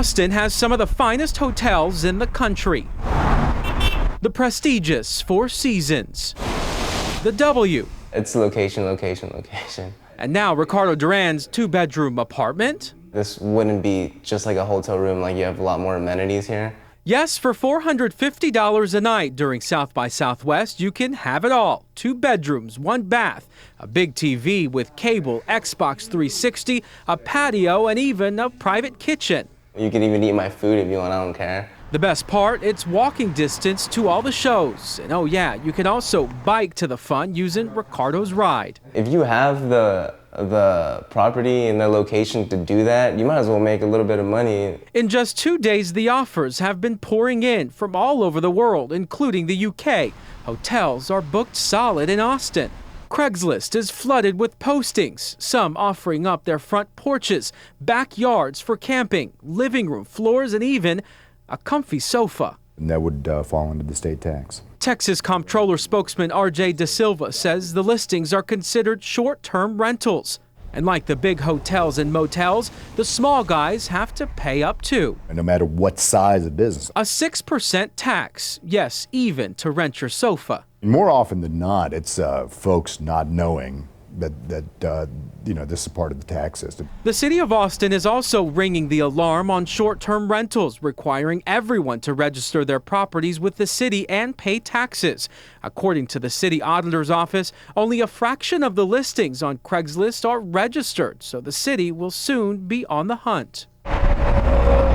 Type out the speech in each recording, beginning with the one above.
Austin has some of the finest hotels in the country. The prestigious Four Seasons, the W. It's location, location, location. And now Ricardo Duran's 2-bedroom apartment. This wouldn't be just like a hotel room, like you have a lot more amenities here. Yes, for $450 a night during South by Southwest, you can have it all. 2 bedrooms, 1 bath, a big TV with cable, Xbox 360, a patio, and even a private kitchen. You can even eat my food if you want, I don't care. The best part, it's walking distance to all the shows. And oh yeah, you can also bike to the fun using Ricardo's ride. If you have the property and the location to do that, you might as well make a little bit of money. In just 2 days, the offers have been pouring in from all over the world, including the UK. Hotels are booked solid in Austin. Craigslist is flooded with postings, some offering up their front porches, backyards for camping, living room floors, and even a comfy sofa. And that would fall under the state tax. Texas Comptroller spokesman R.J. Da Silva says the listings are considered short-term rentals. And like the big hotels and motels, the small guys have to pay up too. And no matter what size of business. A 6% tax, yes, even to rent your sofa. More often than not, it's folks not knowing that this is part of the tax system. The city of Austin is also ringing the alarm on short-term rentals, requiring everyone to register their properties with the city and pay taxes. According to the city auditor's office, only a fraction of the listings on Craigslist are registered, so the city will soon be on the hunt.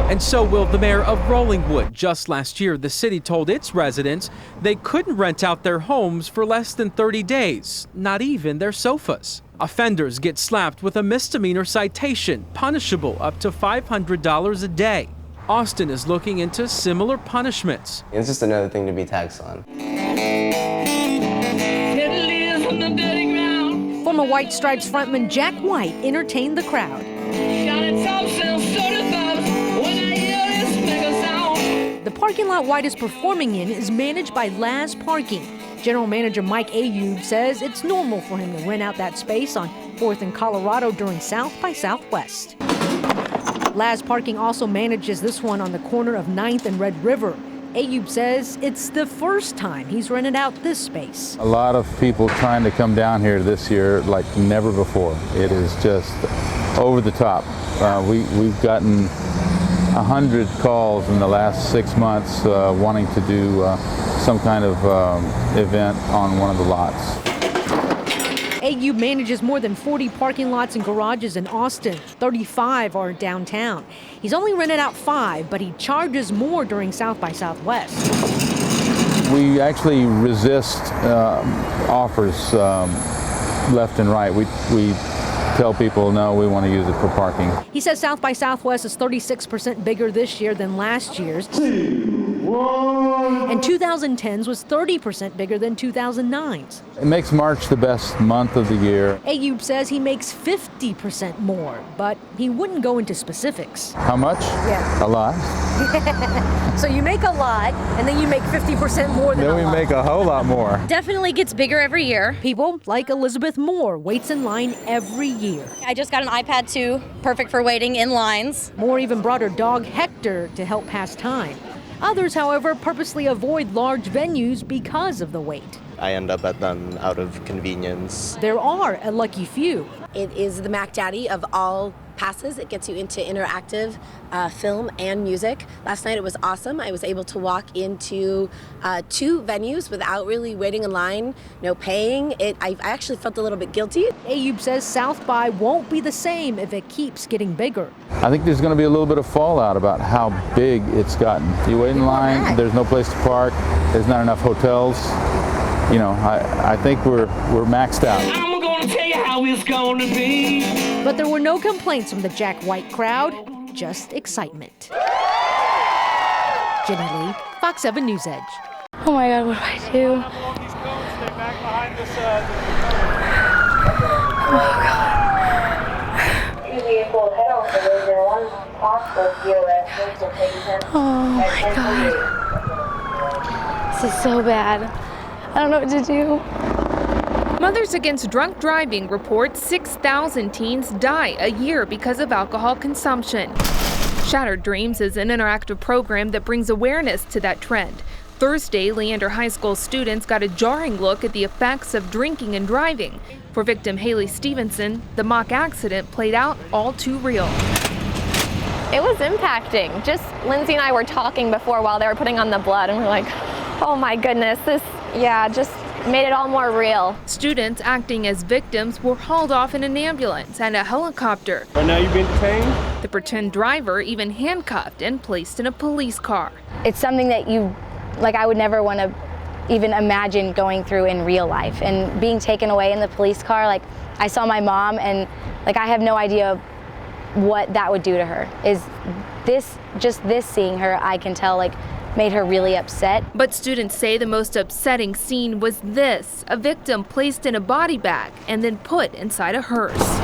And so will the mayor of Rollingwood. Just last year, the city told its residents they couldn't rent out their homes for less than 30 days, not even their sofas. Offenders get slapped with a misdemeanor citation, punishable up to $500 a day. Austin is looking into similar punishments. It's just another thing to be taxed on. Former White Stripes frontman Jack White entertained the crowd. The parking lot White is performing in is managed by Laz Parking. General Manager Mike Ayub says it's normal for him to rent out that space on 4th and Colorado during South by Southwest. Laz Parking also manages this one on the corner of 9th and Red River. Ayub says it's the first time he's rented out this space. A lot of people trying to come down here this year like never before. It is just over the top. We've gotten 100 calls in the last 6 months wanting to do some kind of event on one of the lots. Ayub manages more than 40 parking lots and garages in Austin. 35 are downtown. He's only rented out 5, but he charges more during South by Southwest. We actually resist offers left and right. We tell people, no, we want to use it for parking. He says South by Southwest is 36% bigger this year than last year's. And 2010's was 30% bigger than 2009's. It makes March the best month of the year. Ayub says he makes 50% more, but he wouldn't go into specifics. How much? Yeah. A lot. So you make a lot, and then you make 50% more than a lot. Then we make a whole lot more. Definitely gets bigger every year. People like Elizabeth Moore waits in line every year. I just got an iPad 2, perfect for waiting in lines. Moore even brought her dog Hector to help pass time. Others, however, purposely avoid large venues because of the wait. I end up at them out of convenience. There are a lucky few. It is the Mac Daddy of all passes. It gets you into interactive film and music. Last night it was awesome. I was able to walk into 2 venues without really waiting in line, no paying. I actually felt a little bit guilty. Ayub says South by won't be the same if it keeps getting bigger. I think there's going to be a little bit of fallout about how big it's gotten. You wait in line, there's no place to park, there's not enough hotels. You know, I think we're maxed out. I'm gonna tell you how it's gonna be. But there were no complaints from the Jack White crowd, just excitement. Jenny Lee, Fox 7 News Edge. Oh my God, what do I do? Stay back behind this. Oh God. Oh my God. This is so bad. I don't know what to do. Mothers Against Drunk Driving reports 6,000 teens die a year because of alcohol consumption. Shattered Dreams is an interactive program that brings awareness to that trend. Thursday, Leander High School students got a jarring look at the effects of drinking and driving. For victim Haley Stevenson, the mock accident played out all too real. It was impacting. Just Lindsay and I were talking before while they were putting on the blood, and we're like, oh my goodness, this, just made it all more real. Students acting as victims were hauled off in an ambulance and a helicopter. Right now you've been detained? The pretend driver even handcuffed and placed in a police car. It's something that I would never want to even imagine going through in real life. And being taken away in the police car, I saw my mom, and I have no idea what that would do to her. Just this seeing her, I can tell, made her really upset. But students say the most upsetting scene was this: a victim placed in a body bag and then put inside a hearse.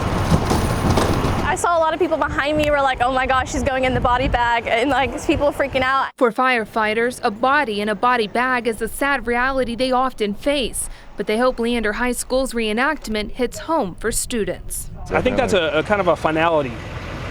I saw a lot of people behind me were like, oh my gosh, she's going in the body bag, and people freaking out. For firefighters, a body in a body bag is a sad reality they often face, but they hope Leander High School's reenactment hits home for students. I think that's a kind of a finality.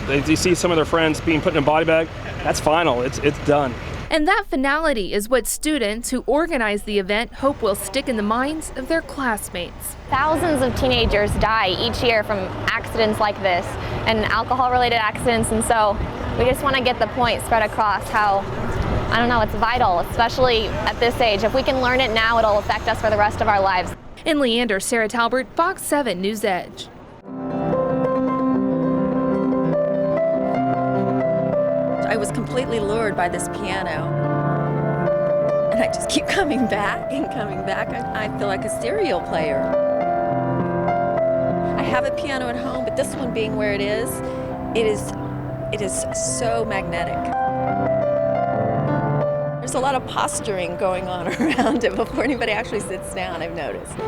You see some of their friends being put in a body bag, that's final, it's done. And that finality is what students who organize the event hope will stick in the minds of their classmates. Thousands of teenagers die each year from accidents like this and alcohol-related accidents, and so we just want to get the point spread across how, it's vital, especially at this age. If we can learn it now, it'll affect us for the rest of our lives. In Leander, Sarah Talbert, Fox 7 News Edge. I was completely lured by this piano, and I just keep coming back and coming back. I feel like a serial player. I have a piano at home, but this one being where it is so magnetic. There's a lot of posturing going on around it before anybody actually sits down, I've noticed.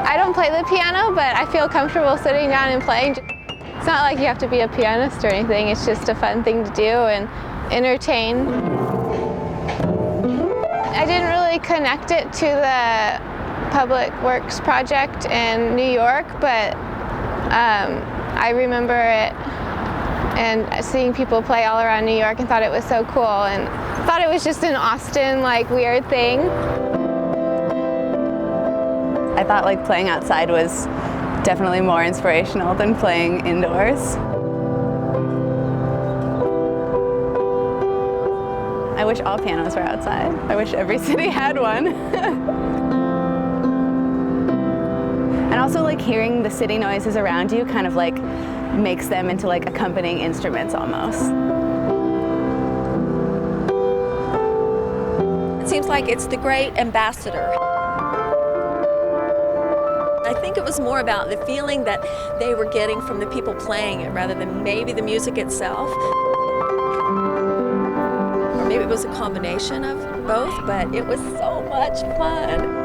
I don't play the piano, but I feel comfortable sitting down and playing. It's not like you have to be a pianist or anything, it's just a fun thing to do and entertain. I didn't really connect it to the Public Works project in New York, but I remember it and seeing people play all around New York and thought it was so cool, and thought it was just an Austin weird thing. I thought playing outside was definitely more inspirational than playing indoors. I wish all pianos were outside. I wish every city had one. And also hearing the city noises around you kind of makes them into accompanying instruments almost. It seems like it's the great ambassador. I think it was more about the feeling that they were getting from the people playing it rather than maybe the music itself. Or maybe it was a combination of both, but it was so much fun.